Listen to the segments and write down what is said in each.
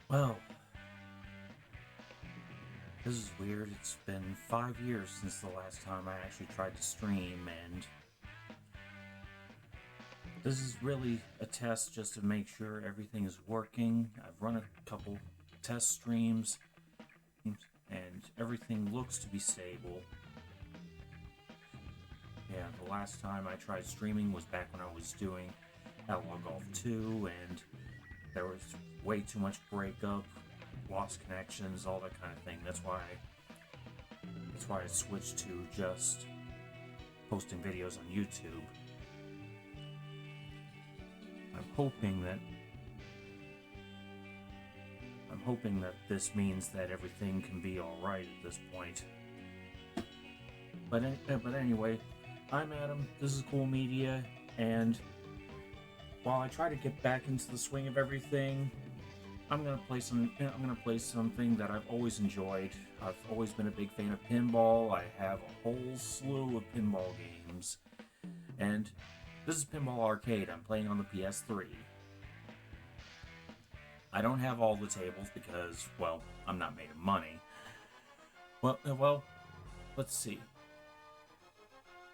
Well, this is weird. It's been 5 years since the last time I actually tried to stream, and this is really a test just to make sure everything is working. I've run a couple test streams, and everything looks to be stable. Yeah, the last time I tried streaming was back when I was doing Outlaw Golf 2, and there was way too much breakup, lost connections, all that kind of thing. That's why I switched to just posting videos on YouTube. I'm hoping that I'm hoping that this means that everything can be all right at this point. But anyway, I'm Adam. This is Cool Media, and while I try to get back into the swing of everything, I'm gonna play something that I've always enjoyed. I've always been a big fan of pinball. I have a whole slew of pinball games, and this is Pinball Arcade. I'm playing on the PS3. I don't have all the tables because, well, I'm not made of money. Well, let's see.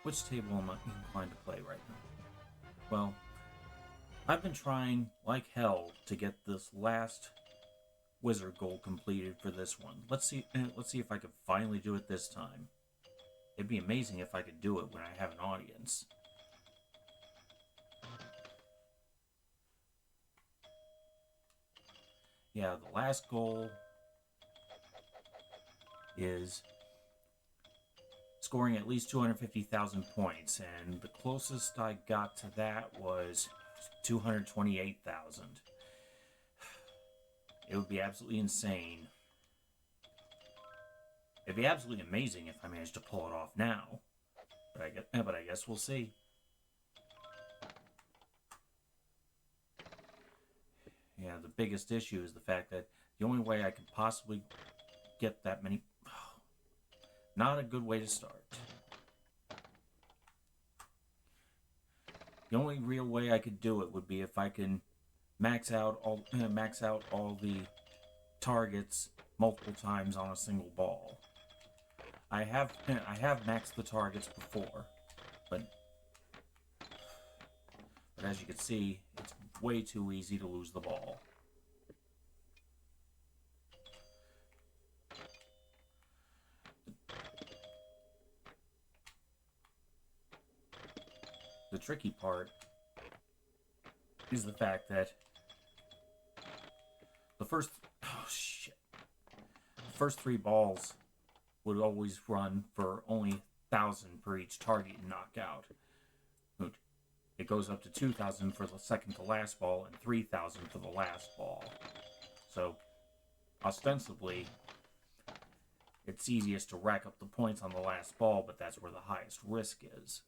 Which table am I inclined to play right now? Well, I've been trying like hell to get this last wizard goal completed for this one. Let's see if I can finally do it this time. It'd be amazing if I could do it when I have an audience. Yeah, the last goal is scoring at least 250,000 points, and the closest I got to that was 228,000. It would be absolutely insane. It'd be absolutely amazing if I managed to pull it off now. But I guess we'll see. Yeah, the biggest issue is the fact that the only way I could possibly get that many... Not a good way to start. The only real way I could do it would be if I can max out all the targets multiple times on a single ball. I have maxed the targets before, but as you can see, it's way too easy to lose the ball. The tricky part is the fact that the first first three balls would always run for only 1,000 per each target and knockout. It goes up to 2,000 for the second to last ball and 3,000 for the last ball. So, ostensibly, it's easiest to rack up the points on the last ball, but that's where the highest risk is.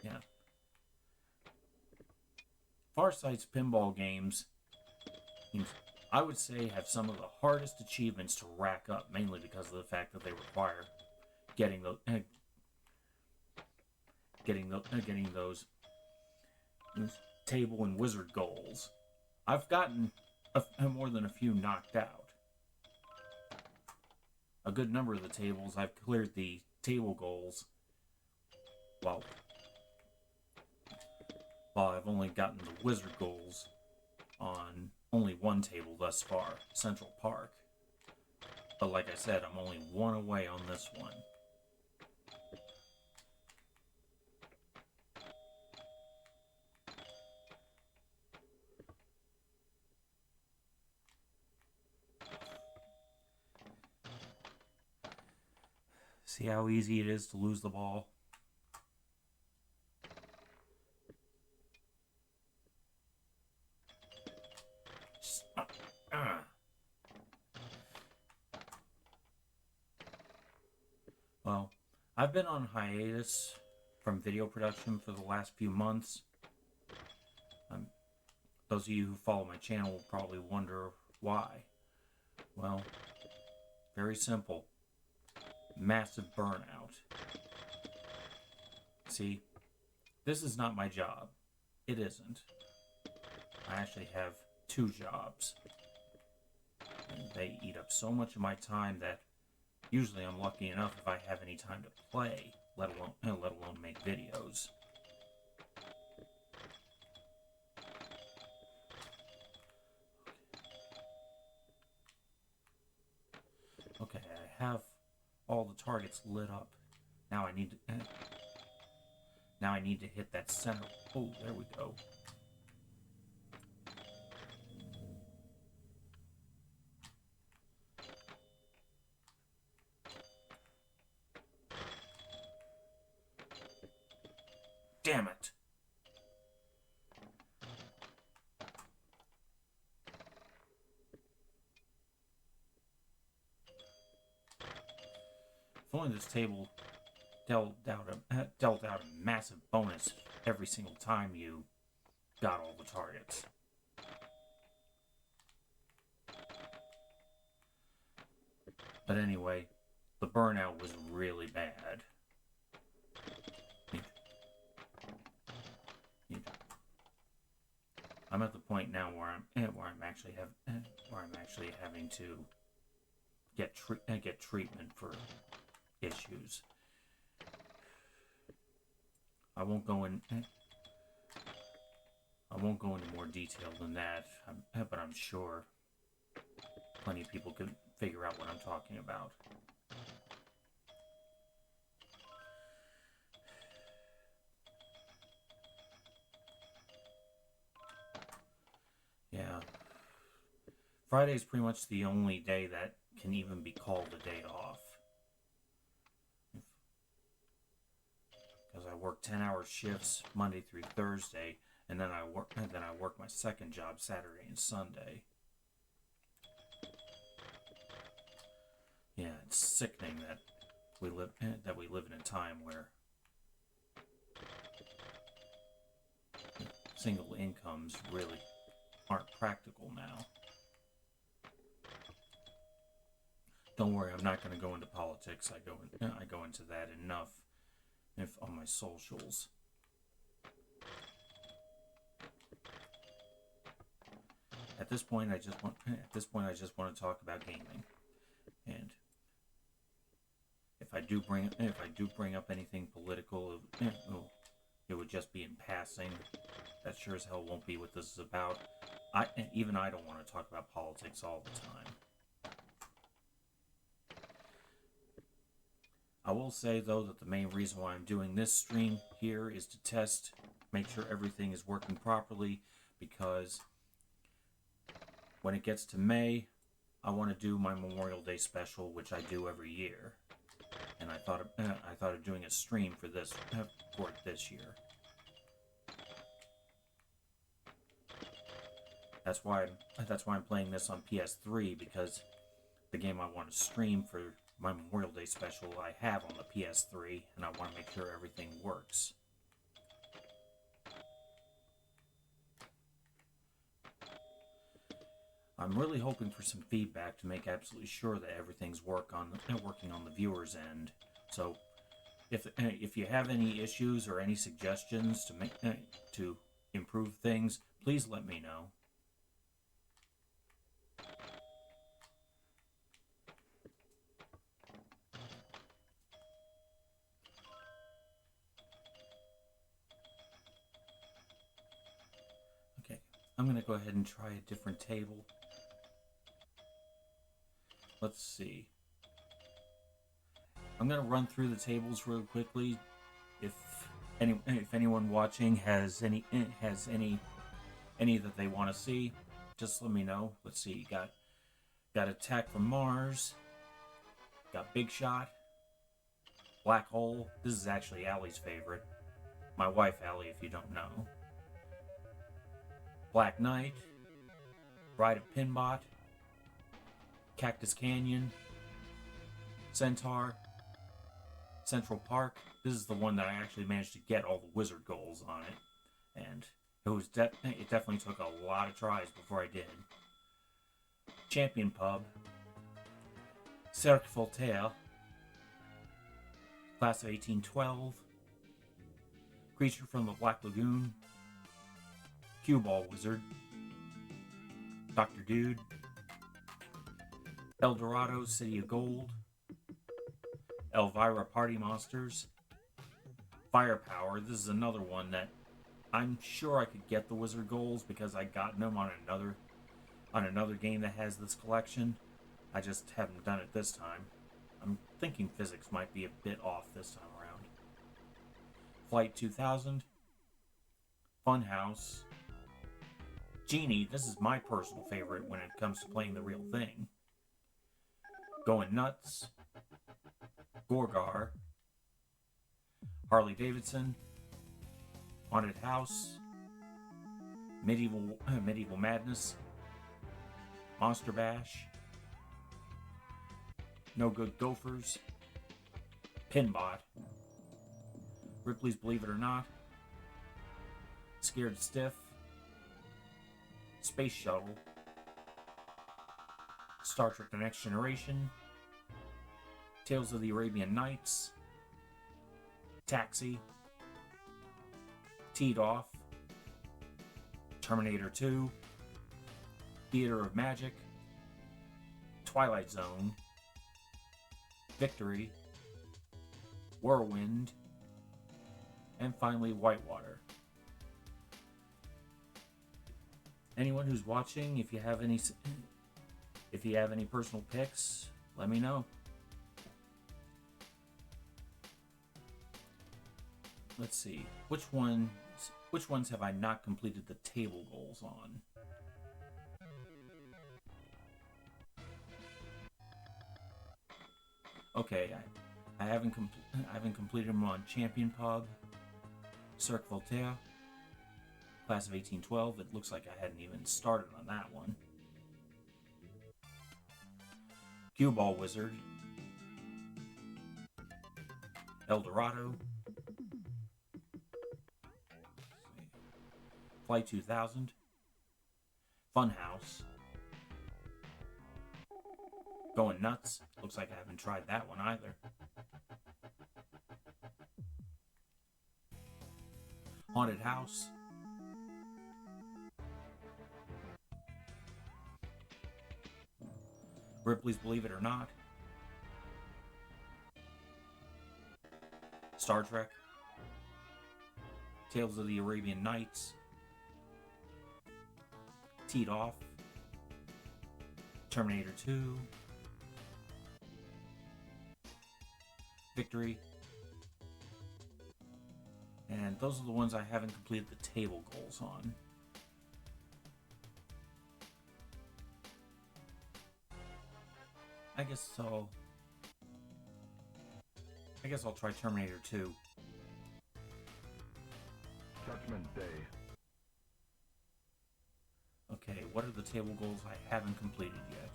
Yeah. Farsight's pinball games, I would say, have some of the hardest achievements to rack up, mainly because of the fact that they require getting those table and wizard goals. I've gotten more than a few knocked out. A good number of the tables I've cleared the table goals. Well, I've only gotten the wizard goals on only one table thus far, Central Park. But like I said, I'm only one away on this one. See how easy it is to lose the ball? Well, I've been on hiatus from video production for the last few months. Those of you who follow my channel will probably wonder why. Well, very simple. Massive burnout. See, this is not my job. It isn't. I actually have 2 jobs. And they eat up so much of my time that usually I'm lucky enough if I have any time to play, let alone make videos. Okay, I have all the targets lit up. Now I need to hit that center. Oh, there we go. Damn it. If only this table dealt out a massive bonus every single time you got all the targets. But anyway, the burnout was really bad. I'm at the point now where I'm actually having to get treatment for issues. I won't go into more detail than that, but I'm sure plenty of people can figure out what I'm talking about. Yeah. Friday's pretty much the only day that can even be called a day off. Because I work 10-hour shifts Monday through Thursday, and then I work my second job Saturday and Sunday. Yeah, it's sickening that we live in a time where single incomes really aren't practical now. Don't worry, I'm not going to go into politics. I go into that enough on my socials. At this point, I just want to talk about gaming, and if I do bring up anything political, it would just be in passing. That sure as hell won't be what this is about. I don't want to talk about politics all the time. I will say, though, that the main reason why I'm doing this stream here is to make sure everything is working properly, because when it gets to May, I want to do my Memorial Day special, which I do every year. And I thought of doing a stream for this year. That's why I'm playing this on PS3, because the game I want to stream for my Memorial Day special I have on the PS3, and I want to make sure everything works. I'm really hoping for some feedback to make absolutely sure that everything's working on the viewer's end. So, if you have any issues or any suggestions to improve things, please let me know. Okay, I'm going to go ahead and try a different table. Let's see. I'm going to run through the tables real quickly. If anyone watching has any that they want to see, just let me know. Let's see. You got Attack from Mars. Got Big Shot. Black Hole. This is actually Allie's favorite. My wife, Allie, if you don't know. Black Knight. Ride of Pinball. Cactus Canyon. Centaur. Central Park. This is the one that I actually managed to get all the wizard goals on it. And it definitely took a lot of tries before I did. Champion Pub. Cirque Voltaire. Class of 1812. Creature from the Black Lagoon, Cue Ball Wizard, Dr. Dude, El Dorado City of Gold, Elvira Party Monsters, Firepower. This is another one that I'm sure I could get the Wizard Goals because I got them on another game that has this collection. I just haven't done it this time. I'm thinking physics might be a bit off this time around. Flight 2000, Funhouse, Genie. This is my personal favorite when it comes to playing the real thing. Going Nuts, Gorgar, Harley Davidson, Haunted House, Medieval Madness, Monster Bash, No Good Gophers, Pinball, Ripley's Believe It or Not, Scared Stiff, Space Shuttle, Star Trek The Next Generation, Tales of the Arabian Nights, Taxi, Teed Off, Terminator 2, Theater of Magic, Twilight Zone, Victory, Whirlwind, and finally Whitewater. Anyone who's watching, if you have any personal picks, let me know. Let's see, which ones have I not completed the table goals on? Okay, I haven't completed them on Champion Pub, Cirque Voltaire, Class of 1812. It looks like I hadn't even started on that one. Cue Ball Wizard, El Dorado, Flight 2000, Funhouse, Going Nuts. Looks like I haven't tried that one either. Haunted House, Ripley's Believe It or Not, Star Trek, Tales of the Arabian Nights, Teed Off, Terminator 2, Victory, and those are the ones I haven't completed the table goals on. I guess I'll try Terminator 2. Judgment Day. Okay, what are the table goals I haven't completed yet?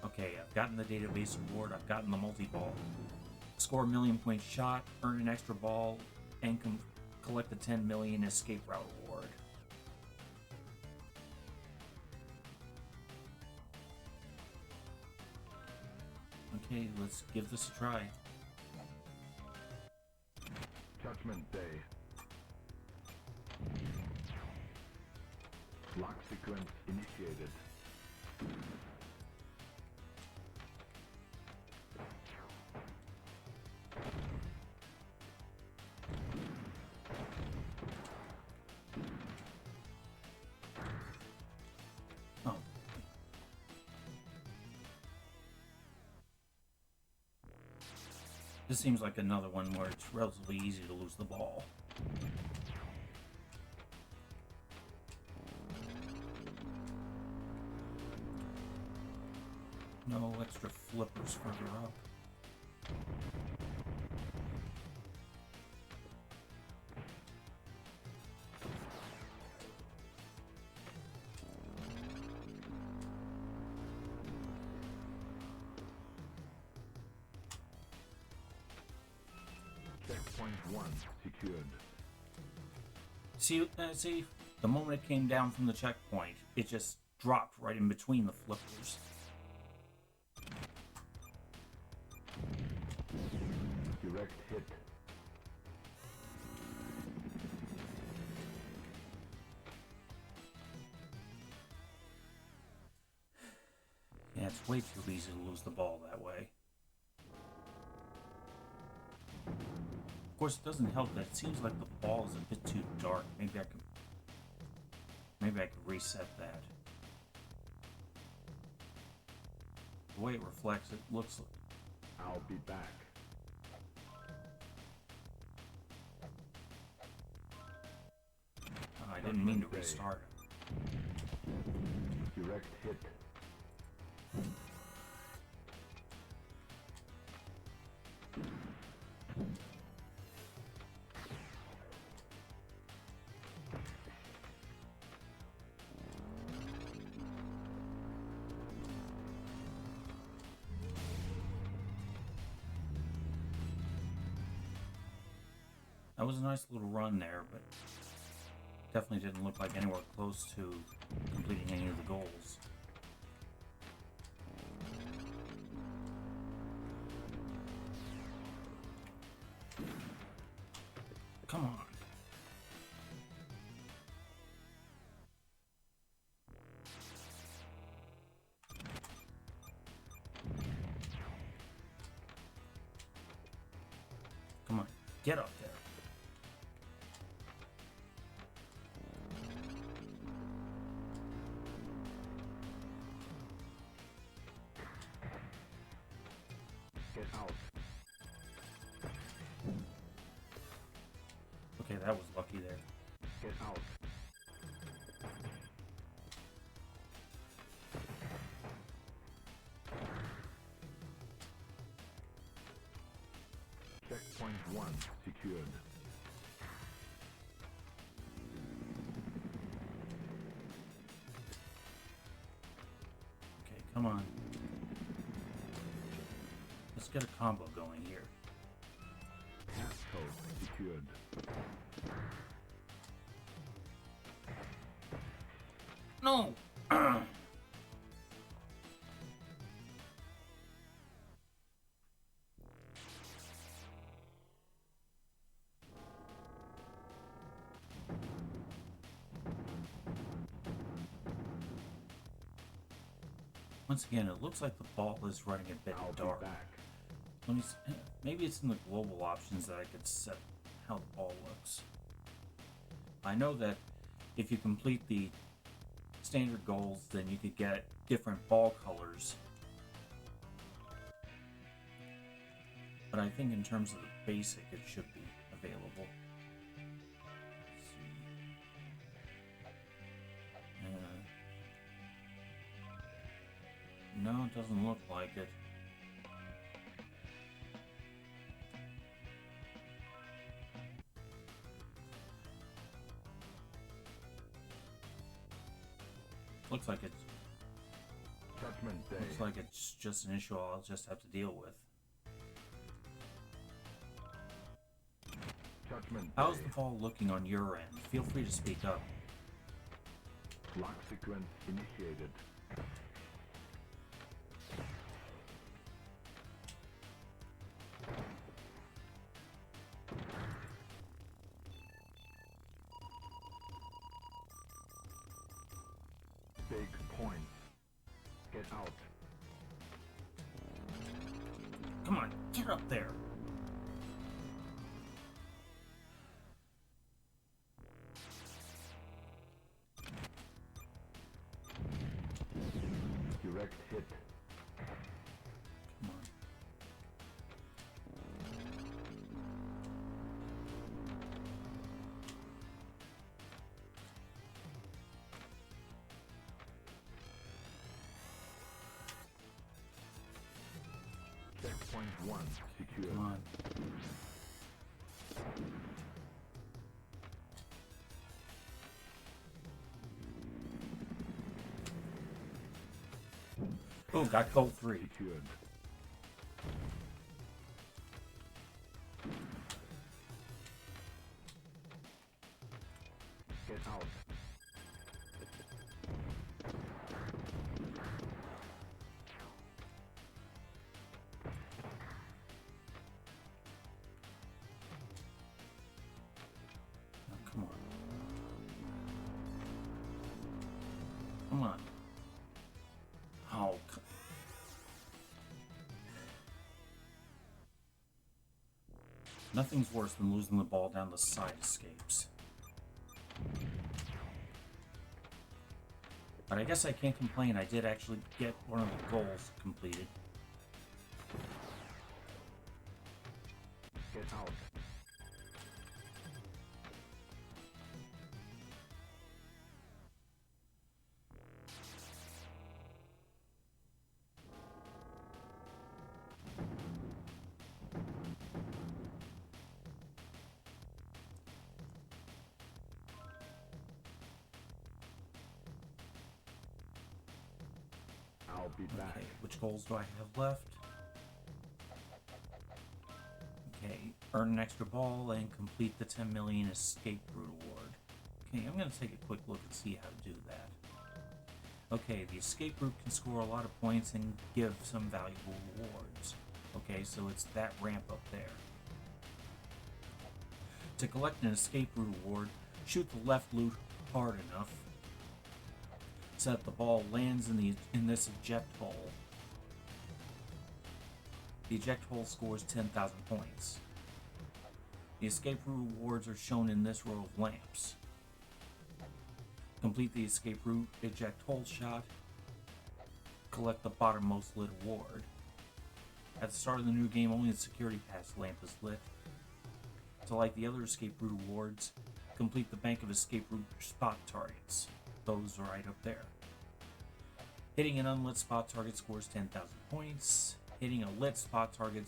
Okay, I've gotten the database award, I've gotten the multi-ball. Score a 1,000,000 point shot, earn an extra ball, and collect the 10 million escape route award. Okay, let's give this a try. Judgment Day. Lock sequence initiated. Oh. This seems like another one where it's relatively easy to lose the ball. No extra flippers further up. Checkpoint 1 secured. See, the moment it came down from the checkpoint, it just dropped right in between the flippers. Direct hit. That's way too easy to lose the ball that way. Of course, it doesn't help that it seems like the ball is a bit too dark. Maybe I could reset that. The way it reflects, it looks like... I'll be back. Oh, I didn't mean to restart it. Direct hit. That was a nice little run there, but definitely didn't look like anywhere close to completing any of the goals. Come on. Come on, get up there. Get out. Okay, that was lucky there. Get out. Checkpoint 1 secured. Okay, come on. Let's get a combo going here. Passcode secured. No! Once again, it looks like the ball is running a bit I'll dark. be back. Let me see. Maybe it's in the global options that I could set how the ball looks. I know that if you complete the standard goals, then you could get different ball colors. But I think in terms of the basic, it should be available. Let's see. No, it doesn't look like it. Looks like it's just an issue I'll just have to deal with. Judgment How's Day. the ball looking on your end? Feel free to speak up. Lock sequence initiated. Big point. Get out. Come on, get up there. Direct hit. Come on. Checkpoint 1 secured. Come on. Oh, got goal 3. Secured. Get out. Oh, come on. Come on. Oh, Nothing's worse than losing the ball down the side escapes. But I guess I can't complain. I did actually get one of the goals completed. Get out. I'll be back. Okay, which goals do I have left? Okay, earn an extra ball and complete the 10 million escape route award. Okay, I'm going to take a quick look and see how to do that. Okay, the escape route can score a lot of points and give some valuable rewards. Okay, so it's that ramp up there. To collect an escape route award, shoot the left loop hard enough so that the ball lands in this eject hole. The eject hole scores 10,000 points. The escape route rewards are shown in this row of lamps. Complete the escape route eject hole shot. Collect the bottommost lit award. At the start of the new game, only the security pass lamp is lit. To light the other escape route awards, complete the bank of escape route spot targets. Those are right up there. Hitting an unlit spot target scores 10,000 points. Hitting a lit spot target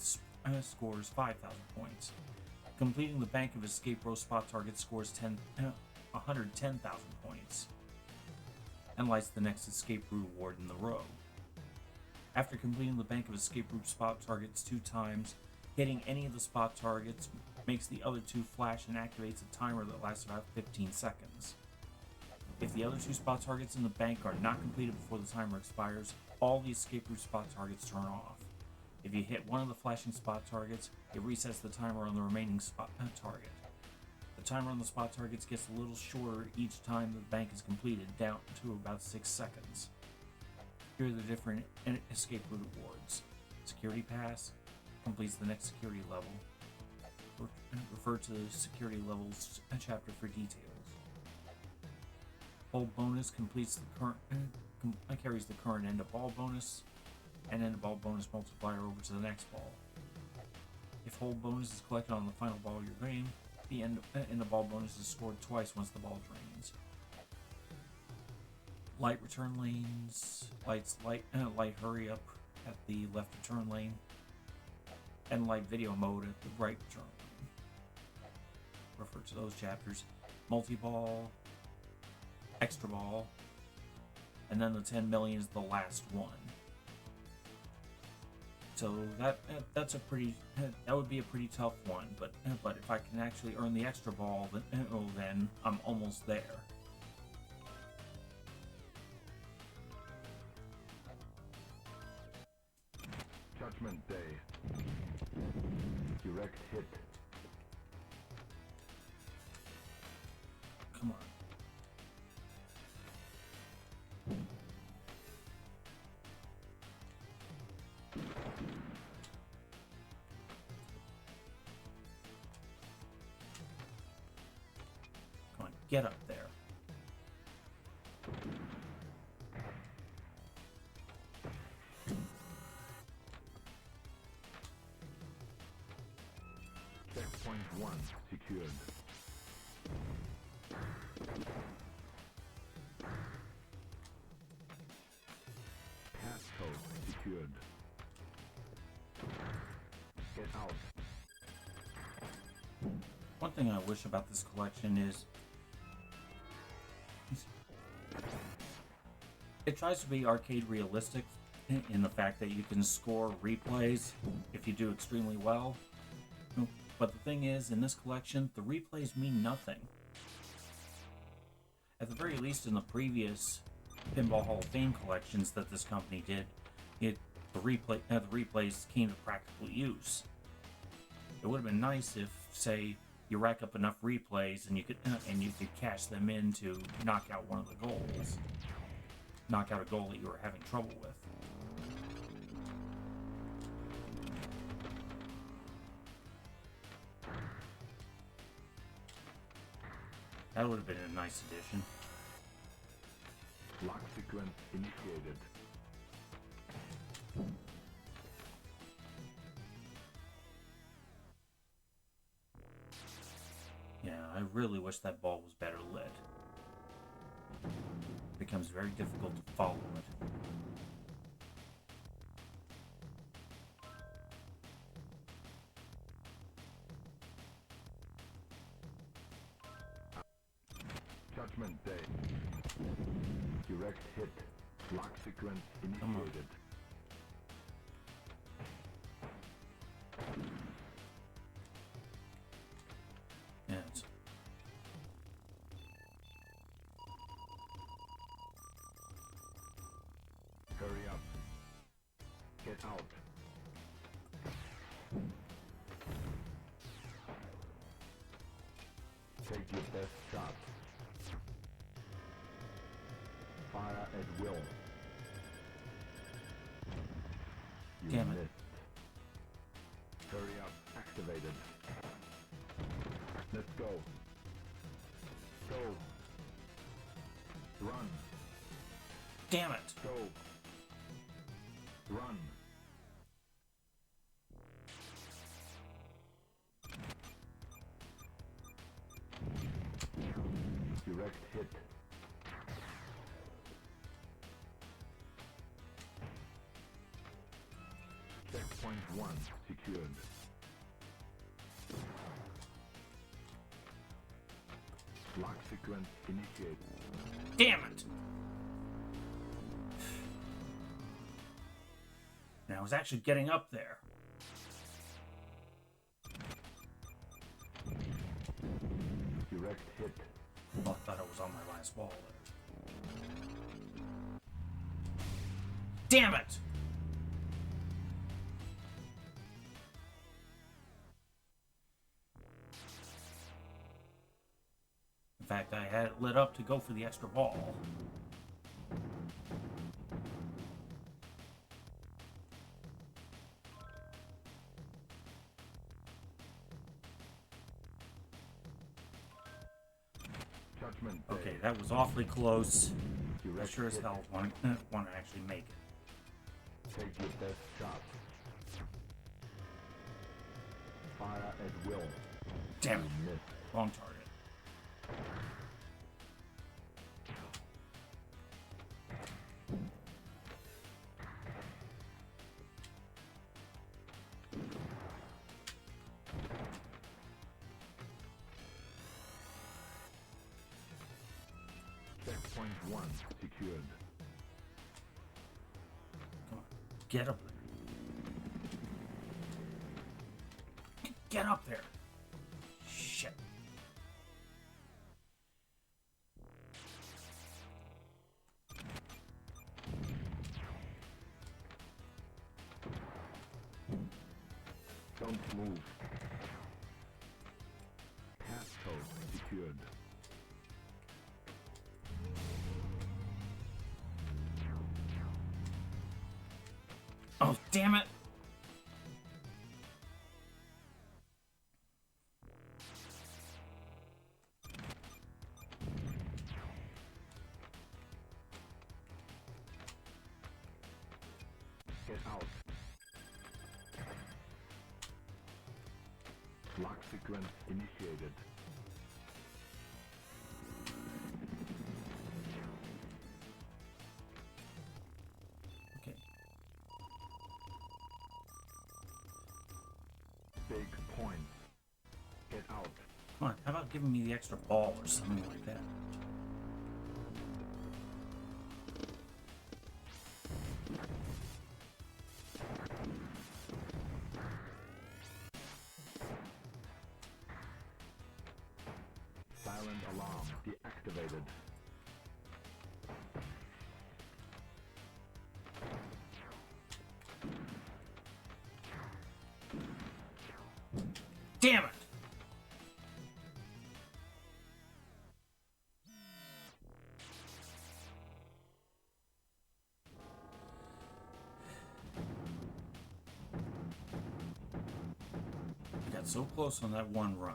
scores 5,000 points. Completing the bank of escape row spot targets scores 110,000 points. And lights the next escape route award in the row. After completing the bank of escape route spot targets 2 times, hitting any of the spot targets makes the other 2 flash and activates a timer that lasts about 15 seconds. If the other 2 spot targets in the bank are not completed before the timer expires, all the escape route spot targets turn off. If you hit one of the flashing spot targets, it resets the timer on the remaining spot target. The timer on the spot targets gets a little shorter each time the bank is completed, down to about 6 seconds. Here are the different escape route awards. Security Pass completes the next security level. Refer to the security levels chapter for details. Hold bonus completes the current carries the current end of ball bonus and end of ball bonus multiplier over to the next ball. If hold bonus is collected on the final ball of your game, the end of ball bonus is scored twice once the ball drains. Light return lanes, light hurry up at the left return lane, and light video mode at the right return lane. Refer to those chapters. Multi-ball, extra ball, and then the 10 million is the last one. So that's a pretty that would be a pretty tough one, but if I can actually earn the extra ball, then I'm almost there. Judgment Day. Direct hit. Come on. Come on, get up there. Checkpoint 1 secured. Passcode secured. Get out. One thing I wish about this collection is it tries to be arcade realistic in the fact that you can score replays if you do extremely well. But the thing is, in this collection, the replays mean nothing. At the very least, in the previous Pinball Hall of Fame collections that this company did, the replays came to practical use. It would have been nice if, say, you rack up enough replays and you could cash them in to knock out one of the goals, knock out a goal that you were having trouble with. That would have been a nice addition. Lock sequence initiated. Yeah, I really wish that ball was better lit. It becomes very difficult to follow it. Judgment Day. Direct hit. Lock sequence initiated. Yes. Hurry up. Get out. Take your best shot. Fire at will. You Damn it. missed. Hurry up. Activated. Let's go. Go. Run. Damn it! Go. Run. Direct hit. Checkpoint 1 secured. Lock sequence initiated. Damn it! Now I was actually getting up there. Direct hit. Oh, I thought I was on my last ball there. Damn it! In fact, I had it lit up to go for the extra ball. Judgment Day. Okay, that was awfully close. I Direct sure as hit. hell want to actually make it. Take your best shot. Fire at will. Damn it. You missed. Wrong target. Checkpoint 1 secured. Come on. Get up there. Get up there. Shit. Don't move. Passcode secured. Oh, damn it. Get out. Lock sequence initiated. Okay. Big points. Get out. Come on, how about giving me the extra ball or something like that? Silent alarm deactivated. Damn it! I got so close on that one run.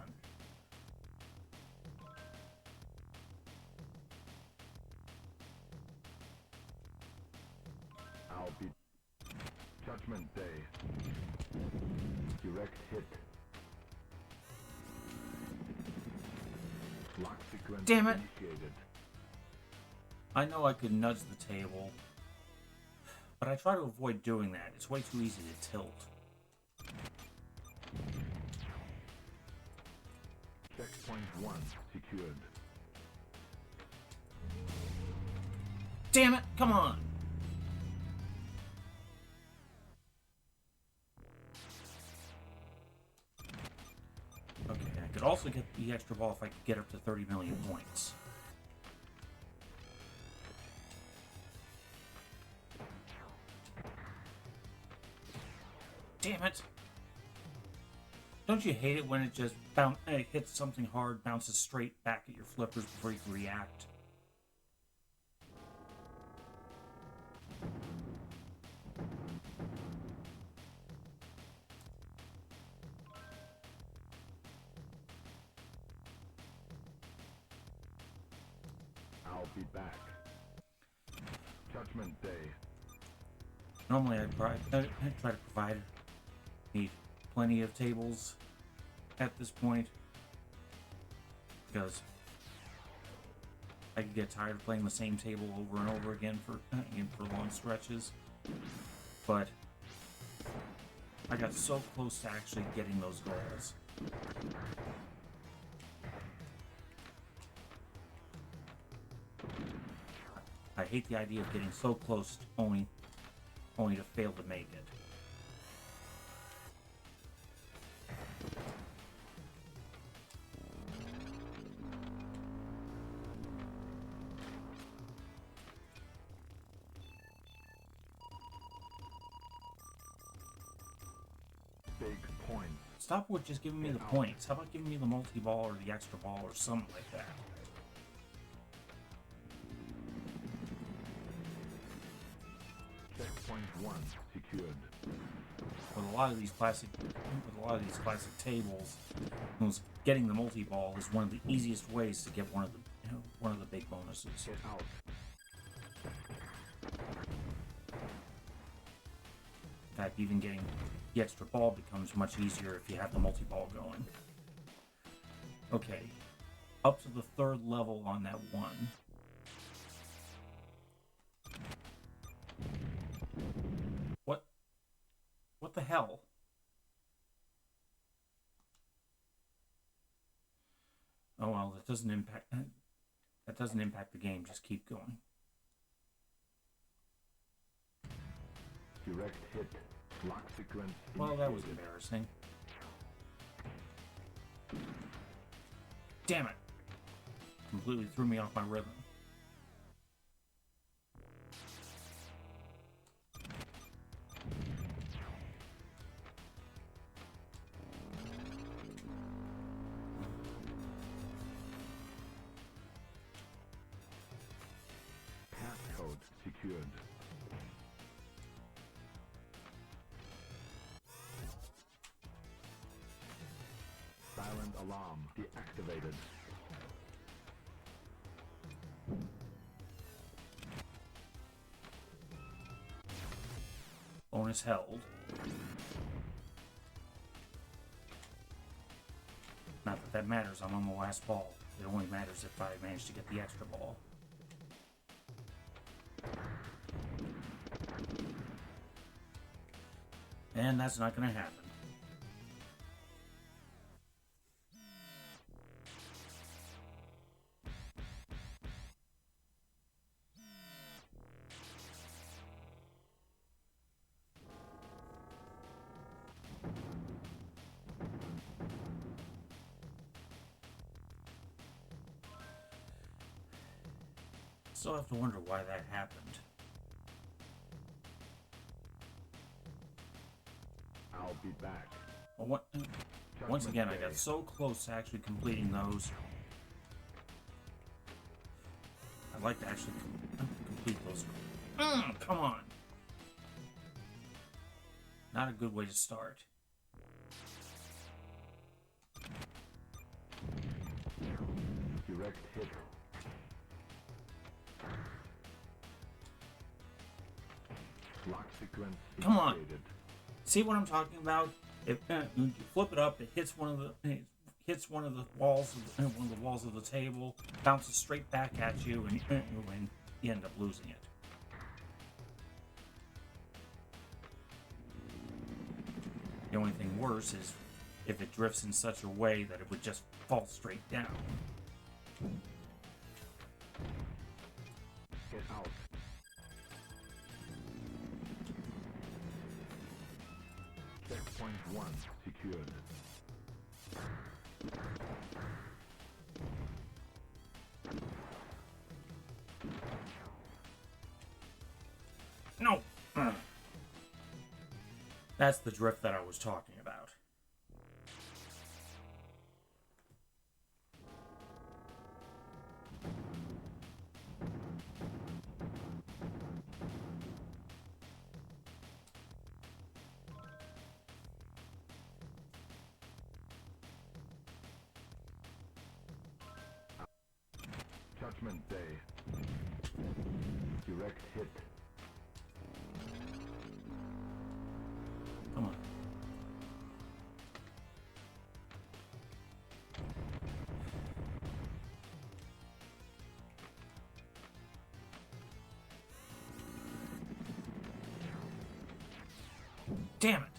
sequence Damn it. initiated. I know I could nudge the table, but I try to avoid doing that. It's way too easy to tilt. Checkpoint 1 secured. Damn it! Come on! Okay, I could also get the extra ball if I could get up to 30 million points. Damn it! Don't you hate it when it just it hits something hard, bounces straight back at your flippers before you can react? I'll be back. Judgment Day. Normally I try to provide me plenty of tables at this point, because I could get tired of playing the same table over and over again for long stretches. But I got so close to actually getting those goals. I hate the idea of getting so close only to fail to make it. Big point. Stop with just giving me the points. How about giving me the multi-ball or the extra ball or something like that? Checkpoint 1 secured. With a lot of these classic tables, getting the multi-ball is one of the easiest ways to get one of the big bonuses. Get out. In fact, even getting the extra ball becomes much easier if you have the multi-ball going. Okay, up to the third level on that one. What the hell? Oh well, that doesn't impact the game. Just keep going. Direct hit. Lock sequence Well, that was initiated. embarrassing. Damn it! Completely threw me off my rhythm. Passcode secured. Silent alarm deactivated. Bonus held. Not that that matters. I'm on the last ball. It only matters if I manage to get the extra ball. And that's not going to happen. Still have to wonder why that happened. I'll be back. Well, once again, I got Day. so close to actually completing those. I'd like to actually complete those. Come on! Not a good way to start. Direct hit. Lock sequence Come on. initiated. See what I'm talking about? If you flip it up, it hits one of the hits one of the walls of the table, bounces straight back at you, and you end up losing it. The only thing worse is if it drifts in such a way that it would just fall straight down. Get out. Checkpoint 1 secured. No! That's the drift that I was talking about. Judgment Day. Direct hit. Come on. Damn it!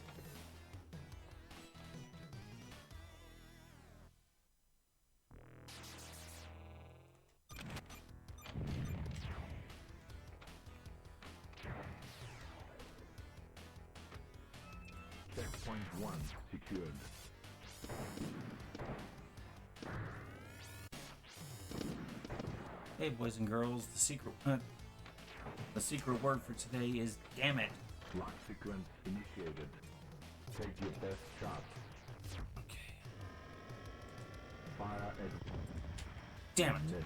Checkpoint 1 secured. Hey, boys and girls, the secret word for today is damn it. Lock sequence initiated. Take your best shot. Okay. Fire at Damn it. miss.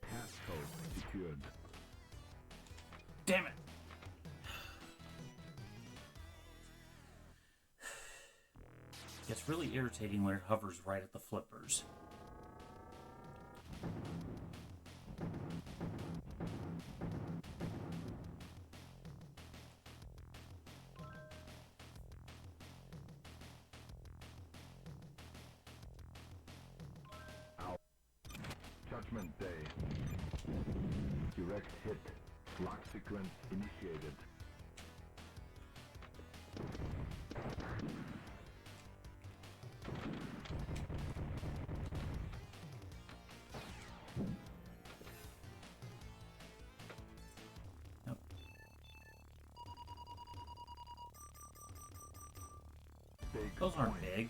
Passcode secured. Damn it. It's really irritating when it hovers right at the flippers. Judgment Day. Direct hit. Lock sequence initiated. Nope. Big Those aren't point. big.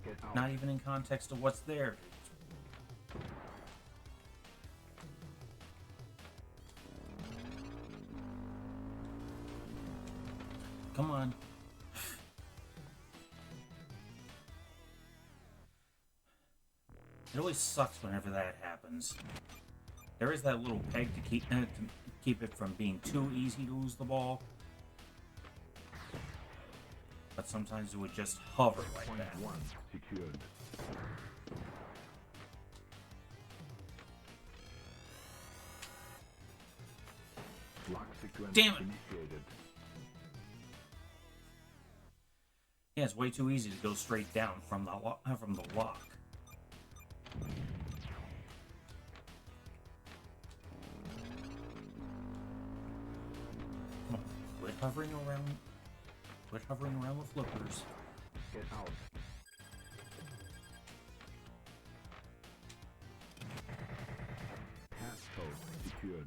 Get out. Not even in context of what's there. Come on. It always sucks whenever that happens. There is that little peg to keep it from being too easy to lose the ball. But sometimes it would just hover like Point that. 1 secured. Lock sequence Damn it. initiated. Yeah, it's way too easy to go straight down from the lock. Come on, quit hovering around. Quit hovering around the flippers. Get out. Passcode secured.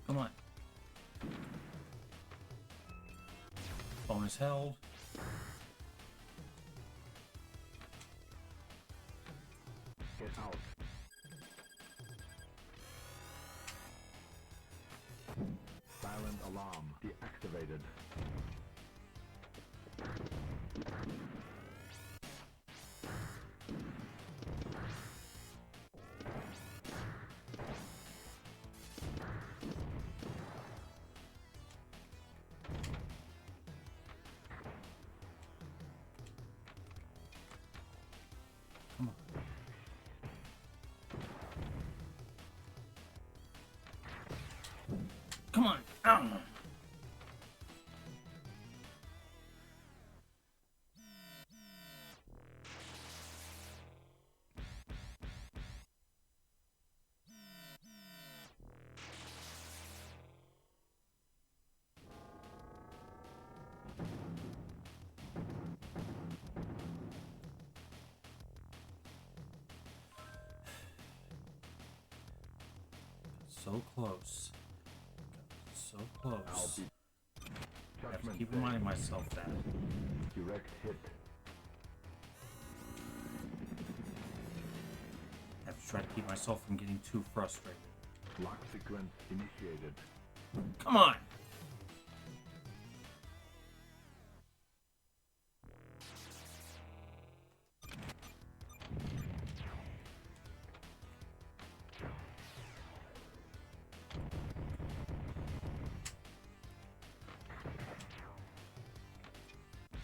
Come on. Bonus held. Get out. Silent alarm deactivated. Come on. Ow. So close. So I'll close. be I have to judgment keep day. reminding myself that. Direct hit. I have to try to keep myself from getting too frustrated. Lock sequence initiated. Come on!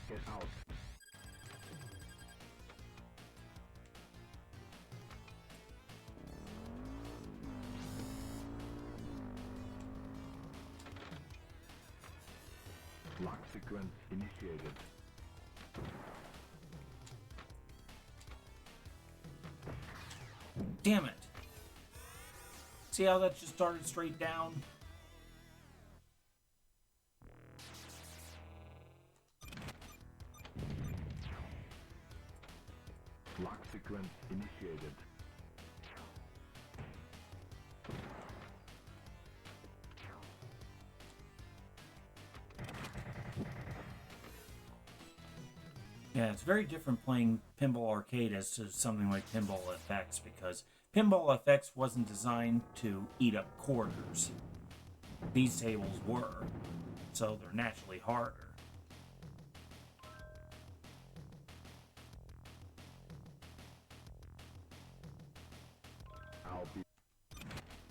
Get out. Lock sequence initiated. Damn it! See how that just started straight down? Lock sequence initiated. Yeah, it's very different playing Pinball Arcade as to something like Pinball FX because Pinball FX wasn't designed to eat up quarters. These tables were, so they're naturally harder. I'll be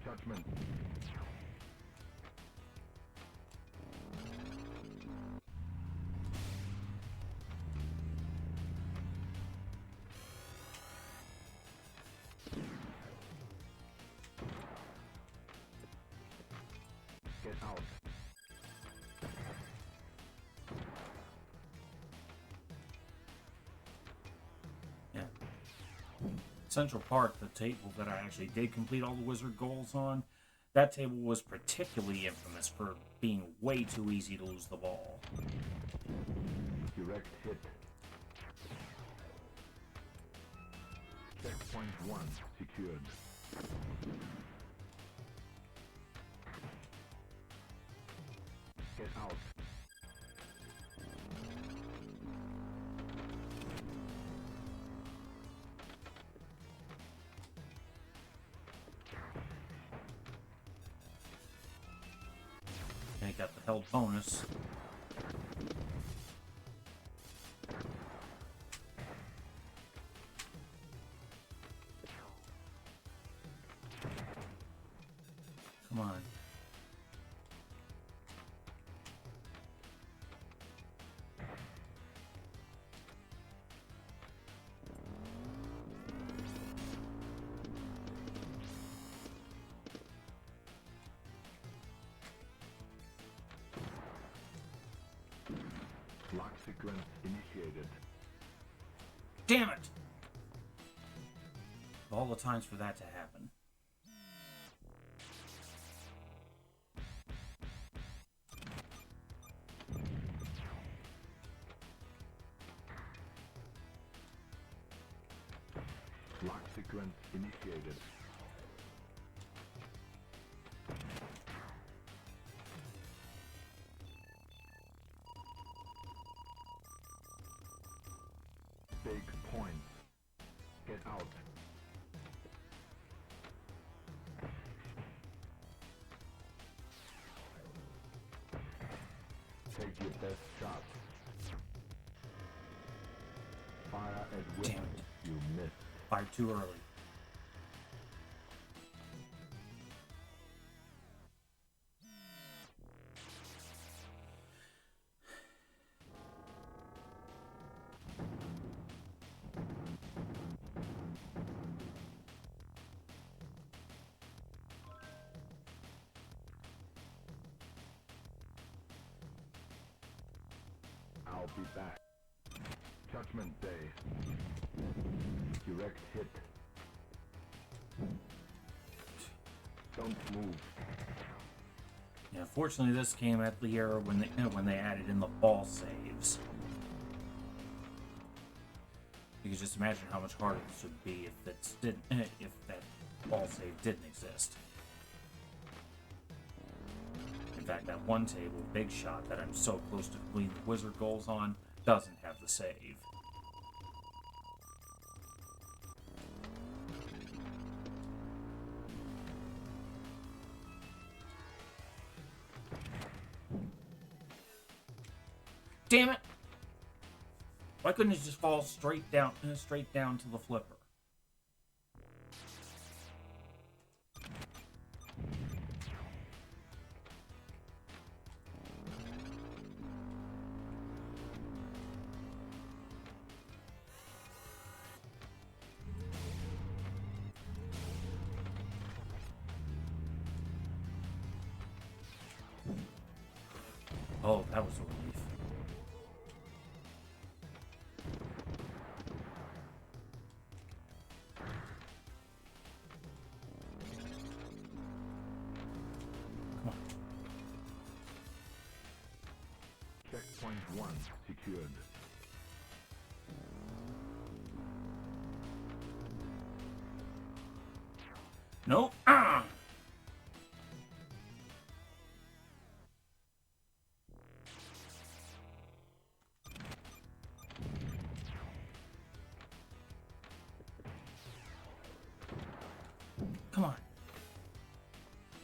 judgment. Get out. Yeah. Central Park, the table that I actually did complete all the wizard goals on, that table was particularly infamous for being way too easy to lose the ball. Direct hit. Checkpoint 1 secured. Get out. And got the held bonus. Come on. Lock sequence initiated. Damn it! All the times for that to happen. Lock sequence initiated. Big point. Get out. Take your best shot. Fire at will. Damn it. You missed. Fired too early. I'll be back. Judgment Day. Direct hit. Don't move. Yeah, fortunately, this came at the era when they added in the ball saves. You can just imagine how much harder this would be if that ball save didn't exist. In fact, that one table, Big Shot, that I'm so close to completing the wizard goals on, doesn't have the save. Damn it! Why couldn't it just fall straight down to the flipper? Oh, that was a relief. Come on. Checkpoint 1 secured. Nope. Ah! Come on.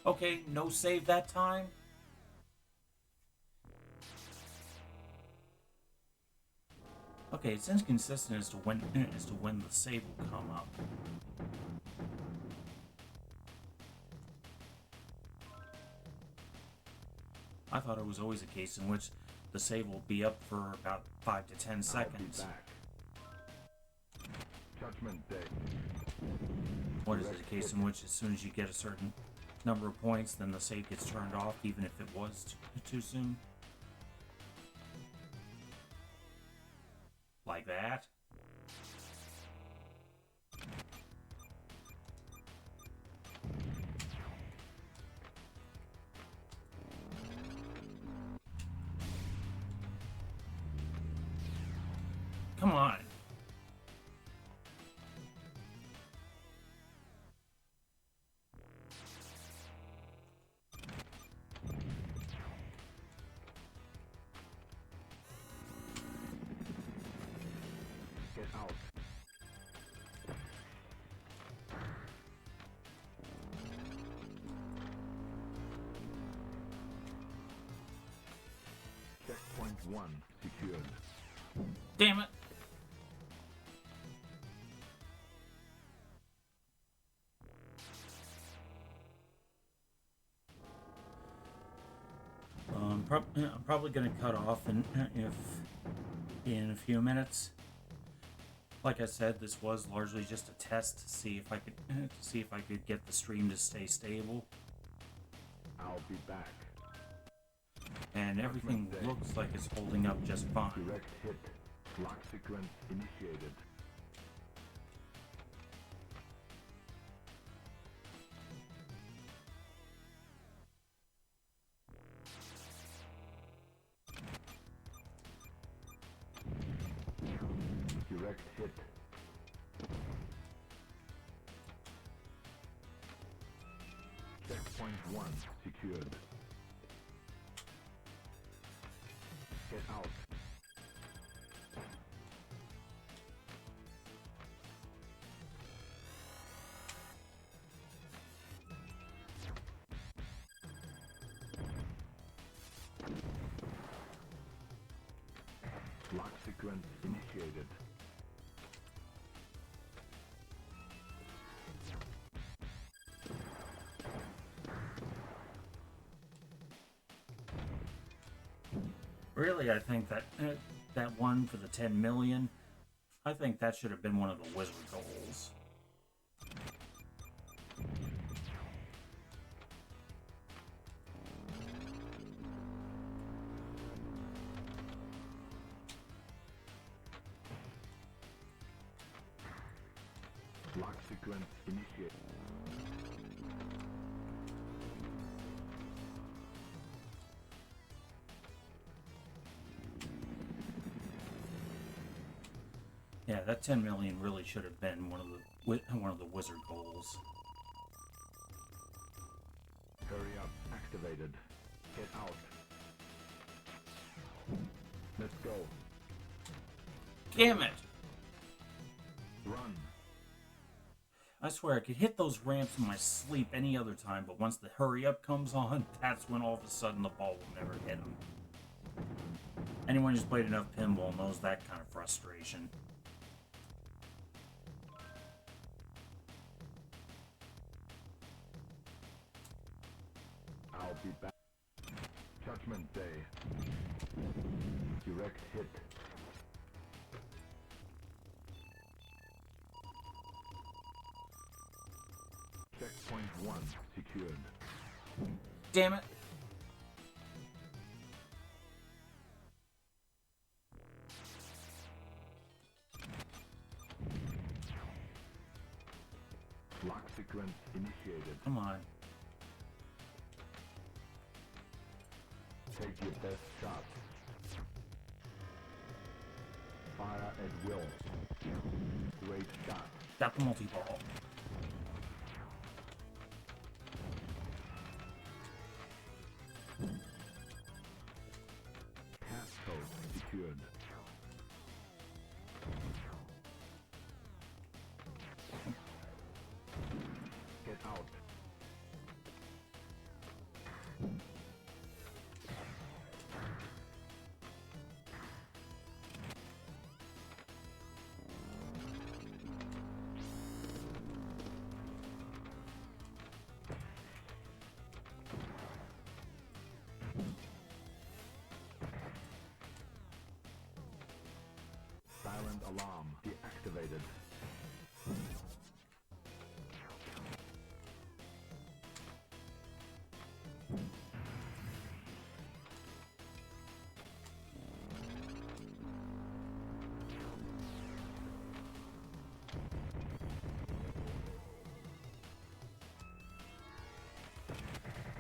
Okay, no save that time. Okay, it's inconsistent as to when the save will come up. I thought it was always a case in which the save will be up for about 5 to 10 seconds. I'll be back. Judgment Day. What is it, a case in which as soon as you get a certain number of points, then the save gets turned off, even if it was too soon? Like that? Come on. Get out. Checkpoint 1 secured. Damn it. I'm probably going to cut off in a few minutes. Like I said, this was largely just a test to see if I could get the stream to stay stable, I'll be back. and everything looks like it's holding up just fine. Direct hit. Lock sequence initiated. Direct hit. Checkpoint 1 secured. Get out. Lock sequence initiated. Really, I think that one for the 10 million, I think that should have been one of the wizard goals. Lock sequence initiated. Yeah, that 10 million really should have been one of the wizard goals. Hurry up, activated. Get out. Let's go. Damn it! Run. I swear I could hit those ramps in my sleep any other time, but once the hurry up comes on, that's when all of a sudden the ball will never hit him. Anyone who's played enough pinball knows that kind of frustration. I'll be back. Judgment Day. Direct hit. Checkpoint 1 secured. Damn it! Lock sequence initiated. Come on. Take your best shot. Fire at will. Great shot. Got the multi-ball. Passcode secured. Get out. Silent alarm deactivated.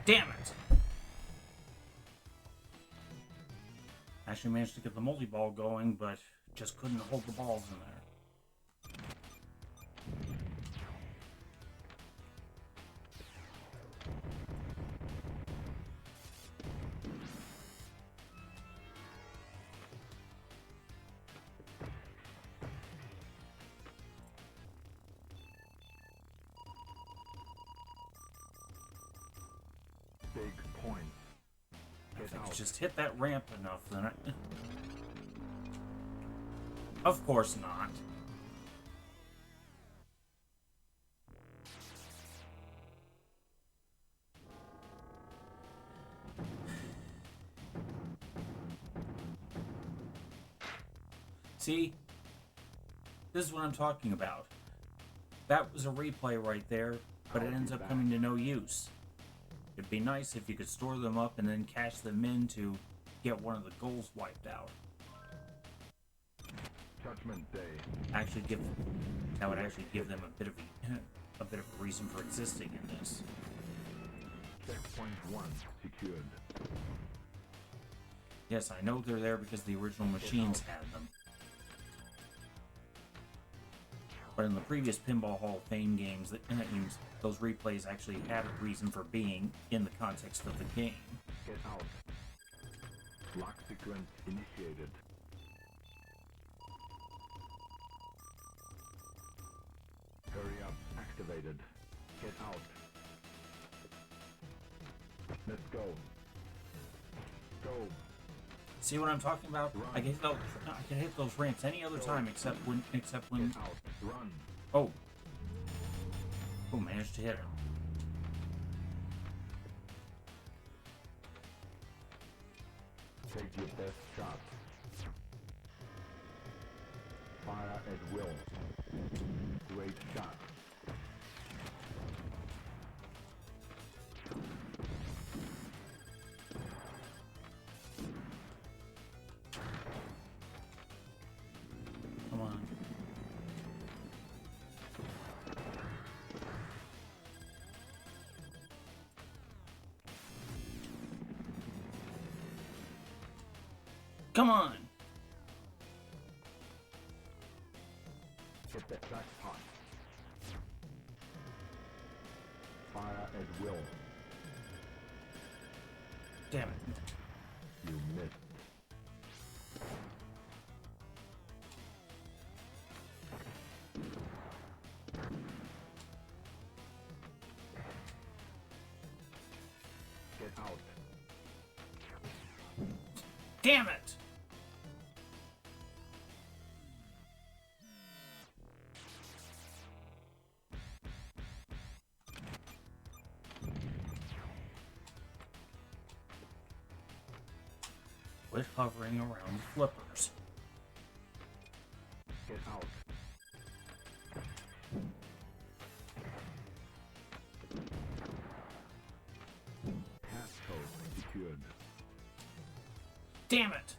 Damn it! Actually managed to get the multi-ball going, but just couldn't hold the balls in there. Big points. Get If I out. could just hit that ramp enough, then I... Of course not. See? This is what I'm talking about. That was a replay right there, but it ends up coming to no use. It'd be nice if you could store them up and then cash them in to get one of the goals wiped out. Judgment Day. That would actually give them a bit of a reason for existing in this. Checkpoint 1 secured. Yes, I know they're there because the original machines had them. But in the previous Pinball Hall of Fame games, those replays actually had a reason for being in the context of the game. Get out. Lock sequence initiated. Hurry up, activated. Get out. Let's go. Go. See what I'm talking about? I can hit those ramps any other time except when Get out. Run. oh managed to hit him. Take your best shot. Fire at will. Great shot. Come on. Come on! Hit that jackpot. Fire at will. Damn it. You missed. Get out. Damn it! Quit hovering around the flippers. Get out. Passcode secured. Damn it!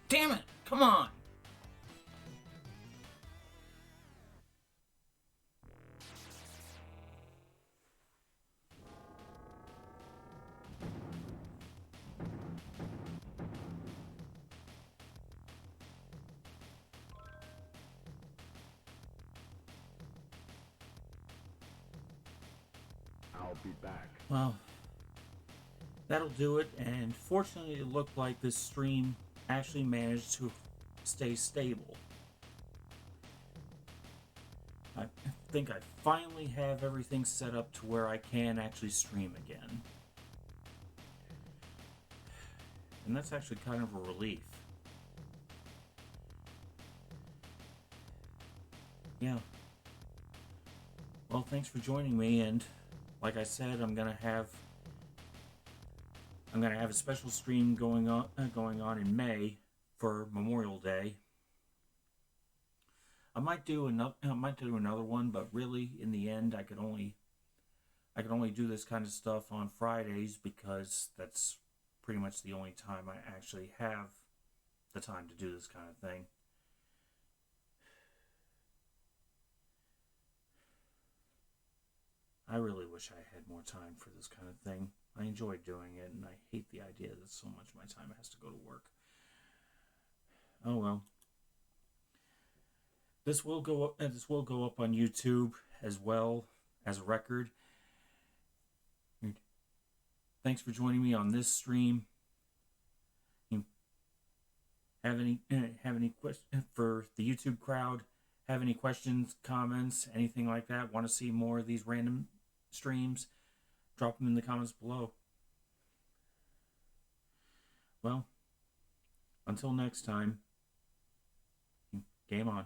Damn it! Come on! I'll be back. Well, that'll do it, and fortunately it looked like this stream actually managed to stay stable. I think I finally have everything set up to where I can actually stream again. And that's actually kind of a relief. Yeah. Well, thanks for joining me, and like I said, I'm gonna have a special stream going on in May for Memorial Day. I might do another one, but really, in the end, I can only do this kind of stuff on Fridays because that's pretty much the only time I actually have the time to do this kind of thing. I really wish I had more time for this kind of thing. I enjoy doing it, and I hate the idea that so much of my time has to go to work. Oh well. This will go up on YouTube as well as a record. Thanks for joining me on this stream. Have any questions for the YouTube crowd? Have any questions, comments, anything like that? Want to see more of these random streams? Drop them in the comments below. Well, until next time, game on.